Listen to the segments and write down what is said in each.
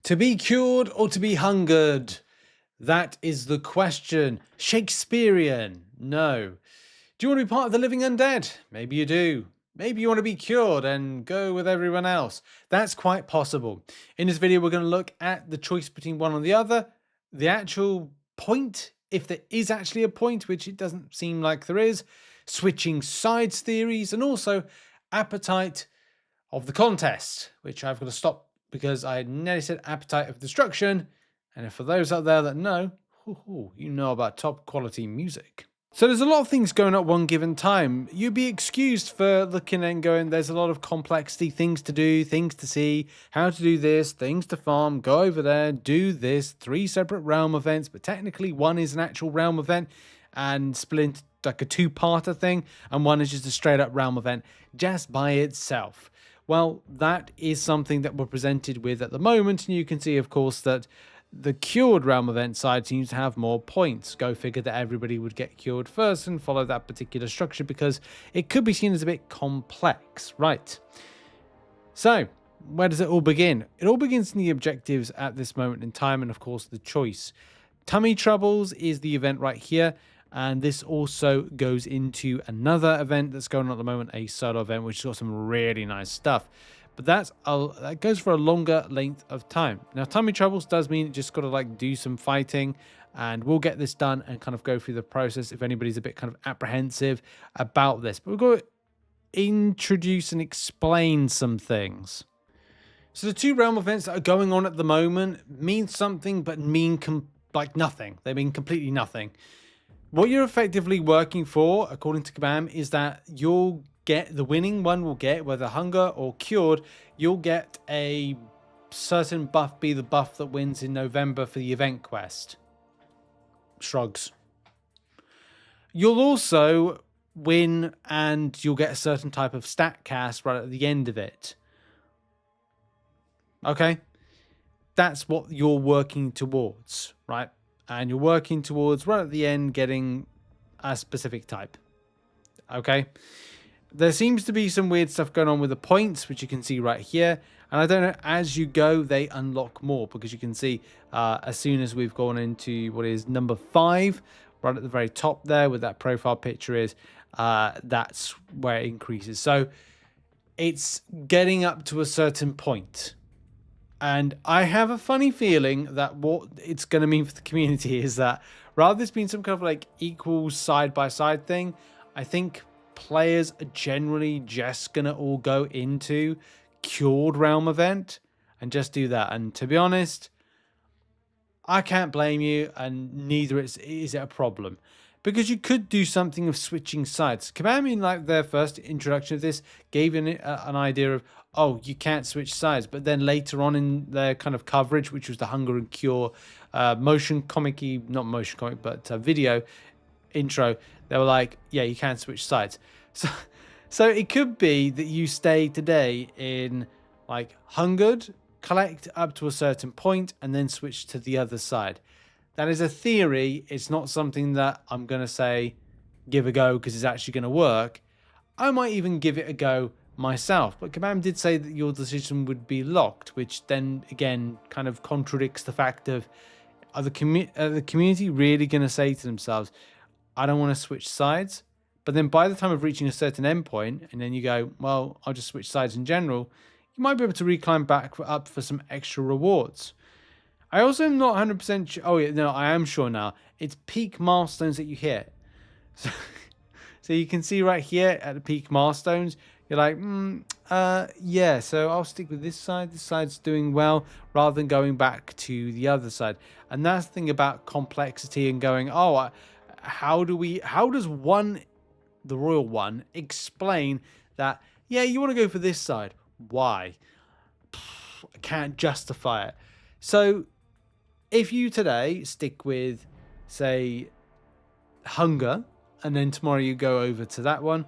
To be cured or to be hungered? That is the question. Shakespearean? No. Do you want to be part of the living undead? Maybe you do. Maybe you want to be cured and go with everyone else. That's quite possible. In this video, we're going to look at the choice between one or the other, the actual point, if there is actually a point, which it doesn't seem like there is, switching sides theories, and also appetite of the contest, which I've got to stop because I nearly said appetite of destruction. And for those out there that know, you know about top quality music. So there's a lot of things going on at one given time. You'd be excused for looking and going, there's a lot of complexity, things to do, things to see, how to do this, things to farm, go over there, do this, 3 separate realm events, but technically one is an actual realm event and split into like a 2-parter thing, and one is just a straight up realm event just by itself. Well, that is something that we're presented with at the moment, and you can see, of course, that the cured realm event side seems to have more points. Go figure that everybody would get cured first and follow that particular structure because it could be seen as a bit complex, right? So, where does it all begin? It all begins in the objectives at this moment in time, and of course the choice. Tummy Troubles is the event right here, and this also goes into another event that's going on at the moment, a solo event, which has got some really nice stuff. But that goes for a longer length of time. Now, Tummy Troubles does mean you just got to like do some fighting, and we'll get this done and kind of go through the process if anybody's a bit kind of apprehensive about this. But we've got to introduce and explain some things. So the 2 realm events that are going on at the moment mean something, but mean like nothing. They mean completely nothing. What you're effectively working for, according to Kabam, is that you'll get the winning one will get, whether hunger or cured, you'll get a certain buff, be the buff that wins in November for the event quest. Shrugs. You'll also win and you'll get a certain type of stat cast right at the end of it. Okay? That's what you're working towards, right? And you're working towards right at the end getting a specific type. Okay? There seems to be some weird stuff going on with the points, which you can see right here. And I don't know, as you go, they unlock more, because you can see as soon as we've gone into what is number 5, right at the very top there, with that profile picture is, that's where it increases. So it's getting up to a certain point. And I have a funny feeling that what it's going to mean for the community is that rather than this being some kind of like equal side-by-side thing, I think players are generally just going to all go into cured realm event and just do that. And to be honest, I can't blame you, and neither is it a problem. Because you could do something of switching sides. Kabam, in like their first introduction of this, gave an idea of, oh, you can't switch sides. But then later on in their kind of coverage, which was the Hunger and Cure motion comic-y, not motion comic, but video intro, they were like, yeah, you can switch sides. So it could be that you stay today in like hungered, collect up to a certain point, and then switch to the other side. That is a theory. It's not something that I'm going to say give a go because it's actually going to work. I might even give it a go myself. But Kabam did say that your decision would be locked, which then again kind of contradicts the fact of, are the community really going to say to themselves, I don't want to switch sides? But then by the time of reaching a certain endpoint, and then you go, well, I'll just switch sides in general, you might be able to reclimb back up for some extra rewards. I also am not 100% sure. Oh, yeah, no, I am sure now. It's peak milestones that you hit. So you can see right here at the peak milestones, you're like, yeah, so I'll stick with this side. This side's doing well, rather than going back to the other side. And that's the thing about complexity and going, oh, how does the Royal One, explain that, yeah, you want to go for this side. Why? I can't justify it. So if you today stick with, say, hunger, and then tomorrow you go over to that one,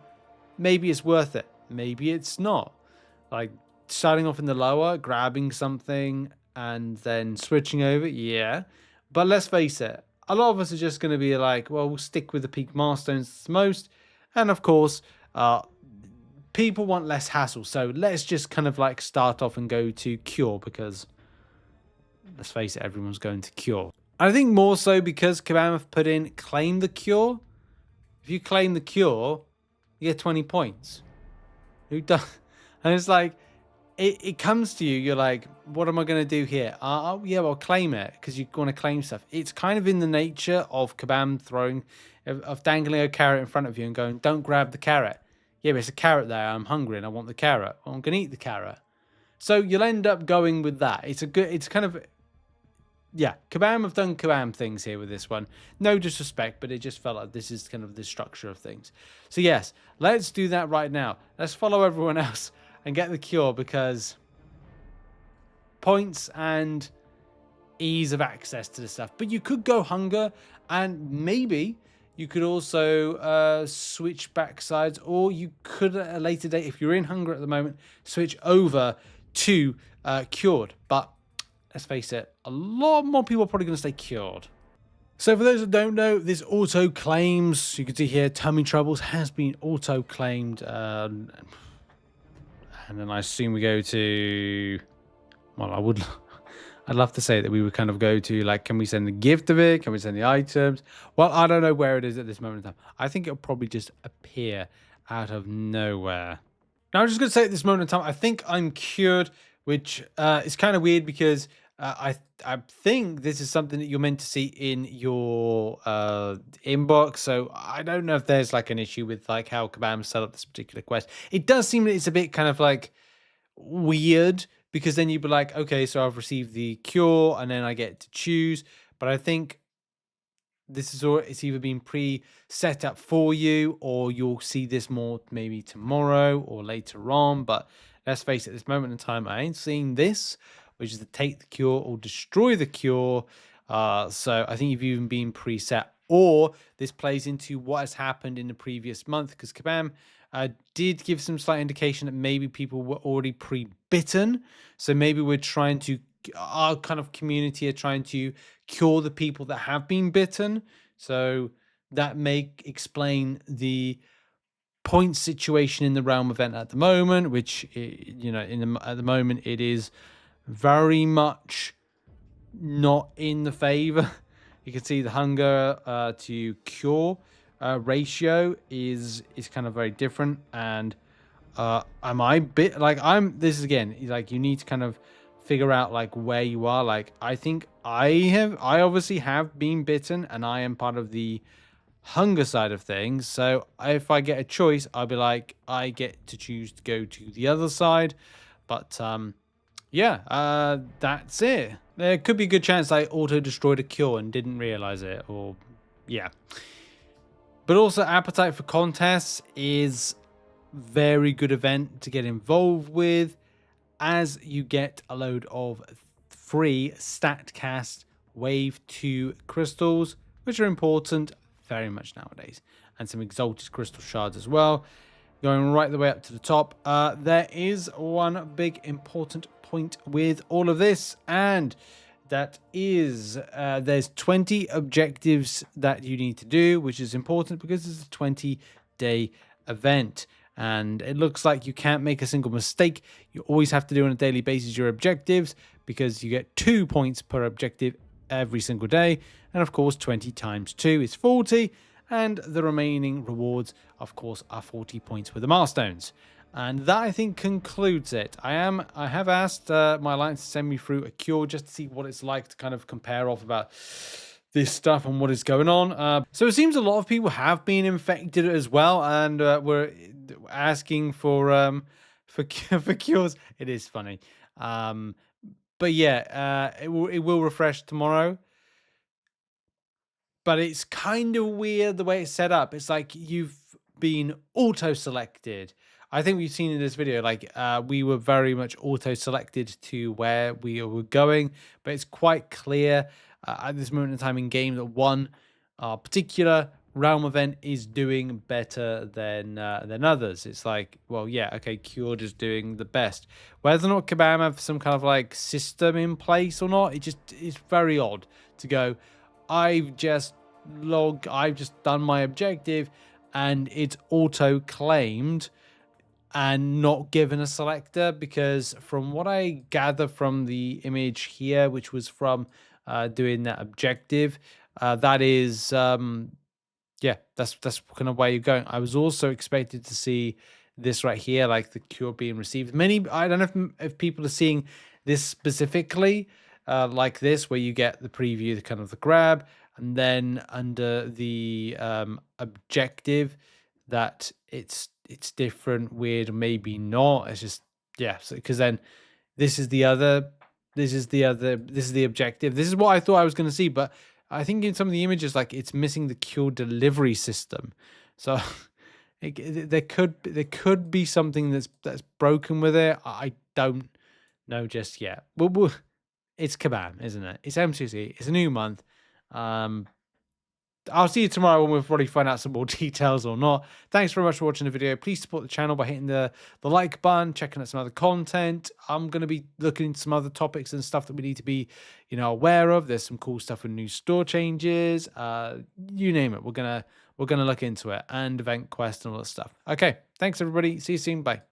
maybe it's worth it. Maybe it's not. Like starting off in the lower, grabbing something, and then switching over, yeah. But let's face it, a lot of us are just going to be like, well, we'll stick with the peak milestones most. And of course, people want less hassle. So let's just kind of like start off and go to cure, because let's face it, everyone's going to cure. I think more so because Kabam have put in claim the cure. If you claim the cure, you get 20 points. Who does? And it's like, it comes to you, you're like, what am I going to do here? Oh, yeah, well, claim it because you want to claim stuff. It's kind of in the nature of Kabam of dangling a carrot in front of you and going, don't grab the carrot. Yeah, but it's a carrot there. I'm hungry and I want the carrot. Well, I'm going to eat the carrot. So you'll end up going with that. It's kind of, yeah, Kabam have done Kabam things here with this one. No disrespect, but it just felt like this is kind of the structure of things. So yes, let's do that right now. Let's follow everyone else and get the cure because points and ease of access to the stuff. But you could go hunger and maybe you could also switch back sides, or you could at a later date, if you're in hunger at the moment, switch over to cured. But let's face it, a lot more people are probably going to stay cured. So for those that don't know, this auto claims, you can see here, tummy troubles has been auto claimed. And then I assume we go to, well, I'd love to say that we would kind of go to, like, can we send the gift of it? Can we send the items? Well, I don't know where it is at this moment in time. I think it'll probably just appear out of nowhere. Now, I'm just going to say at this moment in time, I think I'm cured, which is kind of weird because I think this is something that you're meant to see in your inbox. So I don't know if there's like an issue with like how Kabam set up this particular quest. It does seem that it's a bit kind of like weird because then you'd be like, okay, so I've received the cure and then I get to choose. But I think this is all, it's either been pre-set up for you or you'll see this more maybe tomorrow or later on. But let's face it, at this moment in time, I ain't seeing this, which is to take the cure or destroy the cure. So I think you've even been preset, or this plays into what has happened in the previous month, because Kabam did give some slight indication that maybe people were already pre-bitten. So maybe we're trying to, our kind of community are trying to cure the people that have been bitten. So that may explain the point situation in the realm event at the moment, which, you know, at the moment it is very much not in the favor. You can see the hunger to cure ratio is kind of very different. And am I bit like this is again like you need to kind of figure out like where you are. Like I think I obviously have been bitten and I am part of the hunger side of things. So if I get a choice, I'll be like, I get to choose to go to the other side. But yeah, that's it. There could be a good chance I auto-destroyed a cure and didn't realize it, or yeah. But also, appetite for contests is very good event to get involved with, as you get a load of free StatCast Wave 2 crystals, which are important very much nowadays, and some exalted crystal shards as well. Going right the way up to the top, there is one big important point with all of this, and that is there's 20 objectives that you need to do, which is important because it's a 20-day event. And it looks like you can't make a single mistake. You always have to do on a daily basis your objectives, because you get 2 points per objective every single day. And of course, 20 times 2 is 40. And the remaining rewards, of course, are 40 points with the milestones. And that, I think, concludes it. I have asked my alliance to send me through a cure just to see what it's like to kind of compare off about this stuff and what is going on. So it seems a lot of people have been infected as well, and we're asking for cures. It is funny, but yeah, it will refresh tomorrow. But it's kind of weird the way it's set up. It's like you've been auto-selected. I think we've seen in this video, like we were very much auto-selected to where we were going, but it's quite clear at this moment in time in game that one particular realm event is doing better than others. It's like, well, yeah, okay, Cured is doing the best. Whether or not Kabam have some kind of like system in place or not, it's very odd to go, I've just done my objective and it's auto-claimed and not given a selector, because from what I gather from the image here, which was from doing that objective, that is yeah, that's kind of where you're going. I was also expected to see this right here, like the cure being received. Many, I don't know if people are seeing this specifically, like this, where you get the preview, the kind of the grab, and then under the objective, that it's different, weird, maybe not. It's just yeah, because then this is the other, this is the objective. This is what I thought I was going to see, but I think in some of the images, like it's missing the cure delivery system. So there could be something that's broken with it. I don't know just yet. It's Kabam, isn't it? It's MCC. It's a new month. I'll see you tomorrow when we've probably find out some more details or not. Thanks very much for watching the video. Please support the channel by hitting the like button, checking out some other content. I'm going to be looking into some other topics and stuff that we need to be, aware of. There's some cool stuff with new store changes. You name it. We're gonna look into it, and event quest and all that stuff. Okay. Thanks everybody. See you soon. Bye.